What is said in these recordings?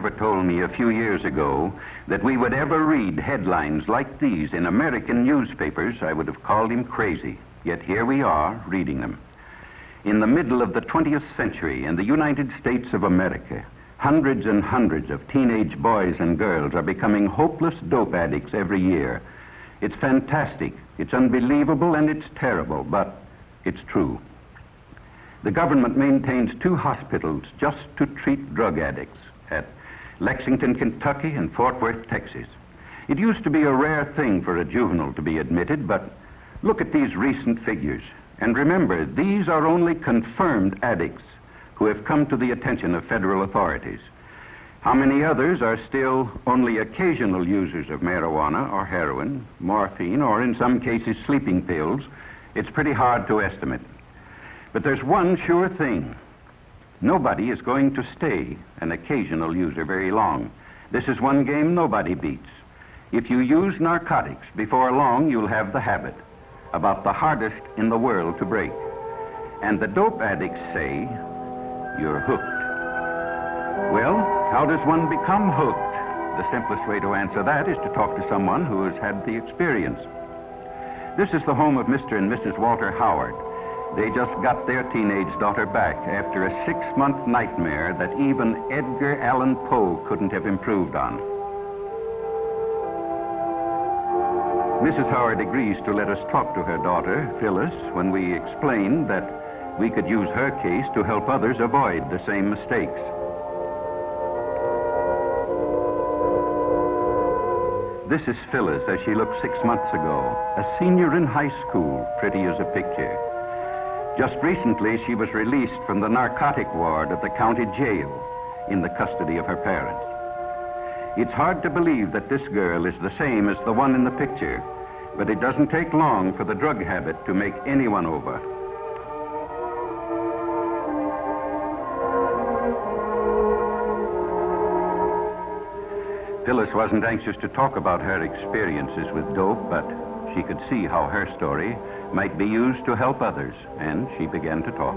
ever told me a few years ago that we would ever read headlines like these in American newspapers, I would have called him crazy. Yet here we are, reading them. In the middle of the 20th century, in the United States of America, hundreds and hundreds of teenage boys and girls are becoming hopeless dope addicts every year. It's fantastic, it's unbelievable, and it's terrible, but it's true. The government maintains 2 hospitals just to treat drug addicts at Lexington, Kentucky, and Fort Worth, Texas. It used to be a rare thing for a juvenile to be admitted, but look at these recent figures. And remember, these are only confirmed addicts who have come to the attention of federal authorities. How many others are still only occasional users of marijuana or heroin, morphine, or in some cases sleeping pills? It's pretty hard to estimate. But there's one sure thing. Nobody is going to stay an occasional user very long. This is one game nobody beats. If you use narcotics, before long you'll have the habit, about the hardest in the world to break. And the dope addicts say, you're hooked. Well, how does one become hooked? The simplest way to answer that is to talk to someone who has had the experience. This is the home of Mr. and Mrs. Walter Howard. They just got their teenage daughter back after a 6-month nightmare that even Edgar Allan Poe couldn't have improved on. Mrs. Howard agrees to let us talk to her daughter, Phyllis, when we explain that we could use her case to help others avoid the same mistakes. This is Phyllis as she looked 6 months ago, a senior in high school, pretty as a picture. Just recently, she was released from the narcotic ward of the county jail in the custody of her parents. It's hard to believe that this girl is the same as the one in the picture, but it doesn't take long for the drug habit to make anyone over. Phyllis wasn't anxious to talk about her experiences with dope, but she could see how her story might be used to help others, and she began to talk.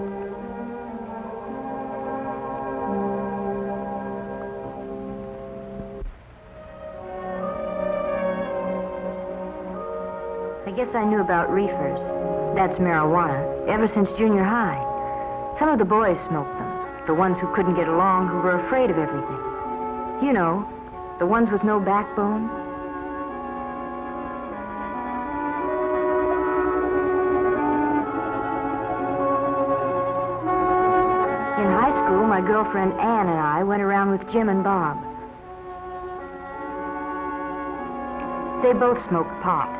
I guess I knew about reefers, that's marijuana, ever since junior high. Some of the boys smoked them, the ones who couldn't get along, who were afraid of everything. You know, the ones with no backbone. In high school, my girlfriend Ann and I went around with Jim and Bob. They both smoked pot.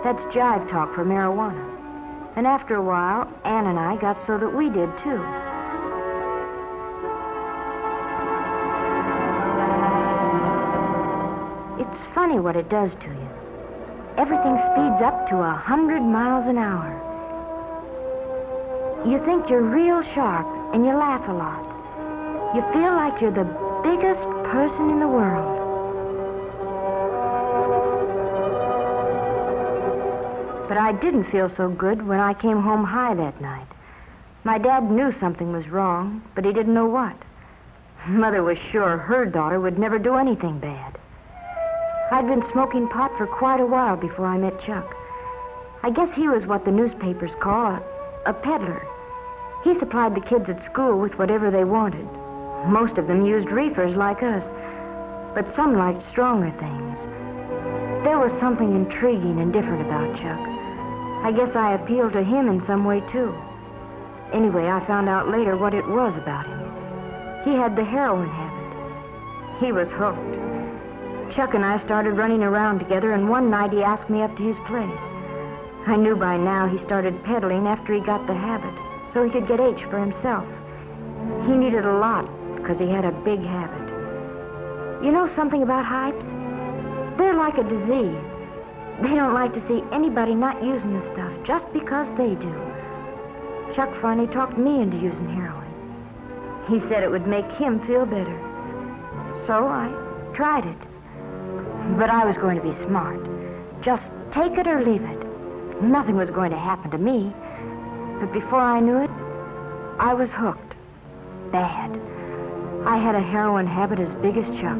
That's jive talk for marijuana. And after a while, Ann and I got so that we did, too. It's funny what it does to you. Everything speeds up to 100 miles an hour. You think you're real sharp, and you laugh a lot. You feel like you're the biggest person in the world. But I didn't feel so good when I came home high that night. My dad knew something was wrong, but he didn't know what. Mother was sure her daughter would never do anything bad. I'd been smoking pot for quite a while before I met Chuck. I guess he was what the newspapers call a peddler. He supplied the kids at school with whatever they wanted. Most of them used reefers like us, but some liked stronger things. There was something intriguing and different about Chuck. I guess I appealed to him in some way, too. Anyway, I found out later what it was about him. He had the heroin habit. He was hooked. Chuck and I started running around together, and one night he asked me up to his place. I knew by now he started peddling after he got the habit, so he could get H for himself. He needed a lot because he had a big habit. You know something about hypes? They're like a disease. They don't like to see anybody not using the stuff just because they do. Chuck finally talked me into using heroin. He said it would make him feel better. So I tried it. But I was going to be smart. Just take it or leave it. Nothing was going to happen to me. But before I knew it, I was hooked. Bad. I had a heroin habit as big as Chuck.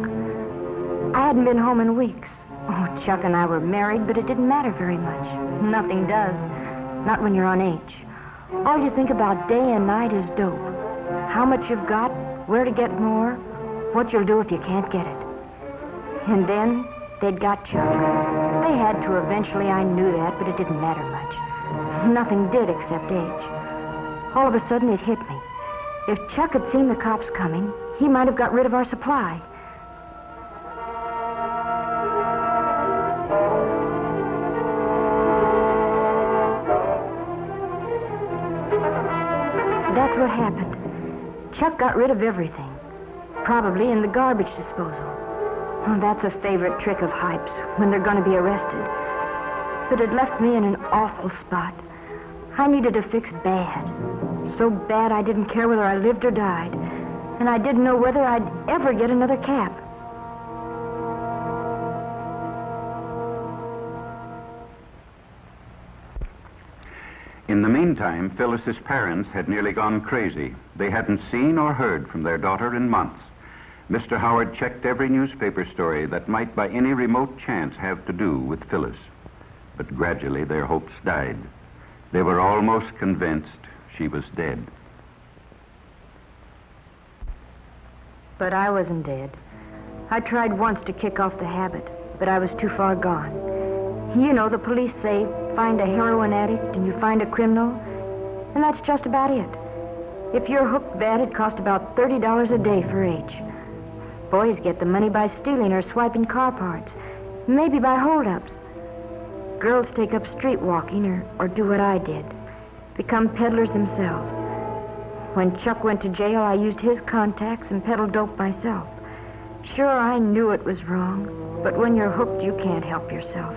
I hadn't been home in weeks. Oh, Chuck and I were married, but it didn't matter very much. Nothing does. Not when you're on H. All you think about day and night is dope. How much you've got, where to get more, what you'll do if you can't get it. And then they'd got Chuck. They had to eventually, I knew that, but it didn't matter much. Nothing did except H. All of a sudden it hit me. If Chuck had seen the cops coming, he might have got rid of our supply. That's what happened. Chuck got rid of everything. Probably in the garbage disposal. Oh, that's a favorite trick of Hype's when they're going to be arrested. But it left me in an awful spot. I needed a fix bad. So bad I didn't care whether I lived or died. And I didn't know whether I'd ever get another cap. In the meantime, Phyllis's parents had nearly gone crazy. They hadn't seen or heard from their daughter in months. Mr. Howard checked every newspaper story that might by any remote chance have to do with Phyllis. But gradually their hopes died. They were almost convinced she was dead. But I wasn't dead. I tried once to kick off the habit, but I was too far gone. You know, the police say, find a heroin addict and you find a criminal, and that's just about it. If you're hooked bad, it costs about $30 a day for H. Boys get the money by stealing or swiping car parts, maybe by holdups. Girls take up street walking or do what I did, become peddlers themselves. When Chuck went to jail, I used his contacts and peddled dope myself. Sure, I knew it was wrong, but when you're hooked, you can't help yourself.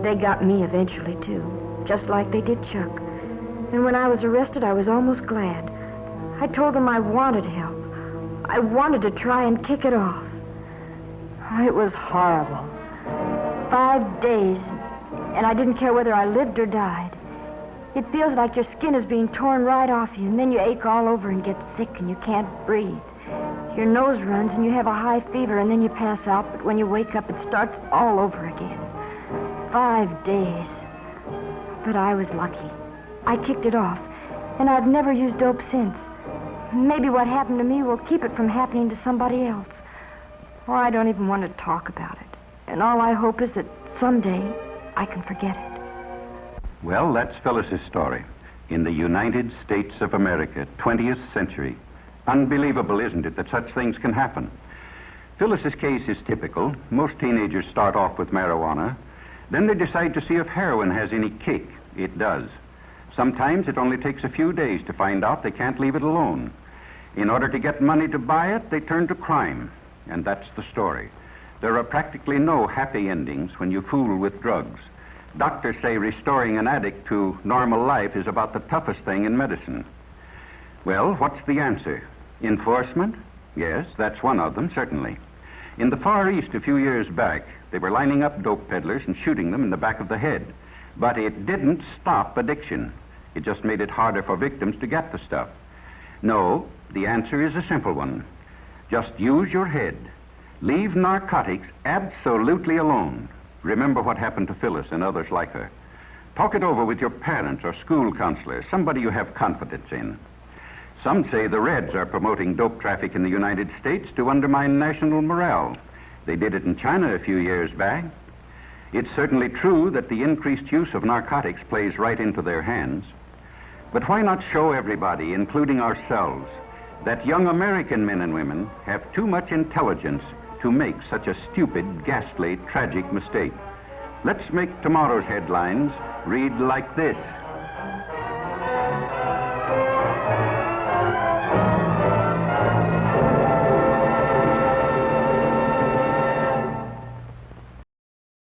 They got me eventually, too, just like they did Chuck. And when I was arrested, I was almost glad. I told them I wanted help. I wanted to try and kick it off. It was horrible. 5 days, and I didn't care whether I lived or died. It feels like your skin is being torn right off you, and then you ache all over and get sick and you can't breathe. Your nose runs and you have a high fever, and then you pass out, but when you wake up, it starts all over again. 5 days. But I was lucky. I kicked it off, and I've never used dope since. Maybe what happened to me will keep it from happening to somebody else. Or I don't even want to talk about it. And all I hope is that someday I can forget it. Well, that's Phyllis's story. In the United States of America, 20th century. Unbelievable, isn't it, that such things can happen? Phyllis's case is typical. Most teenagers start off with marijuana. Then they decide to see if heroin has any kick. It does. Sometimes it only takes a few days to find out they can't leave it alone. In order to get money to buy it, they turn to crime. And that's the story. There are practically no happy endings when you fool with drugs. Doctors say restoring an addict to normal life is about the toughest thing in medicine. Well, what's the answer? Enforcement? Yes, that's one of them, certainly. In the Far East a few years back, they were lining up dope peddlers and shooting them in the back of the head. But it didn't stop addiction. It just made it harder for victims to get the stuff. No, the answer is a simple one. Just use your head. Leave narcotics absolutely alone. Remember what happened to Phyllis and others like her. Talk it over with your parents or school counselor, somebody you have confidence in. Some say the Reds are promoting dope traffic in the United States to undermine national morale. They did it in China a few years back. It's certainly true that the increased use of narcotics plays right into their hands. But why not show everybody, including ourselves, that young American men and women have too much intelligence to make such a stupid, ghastly, tragic mistake? Let's make tomorrow's headlines read like this.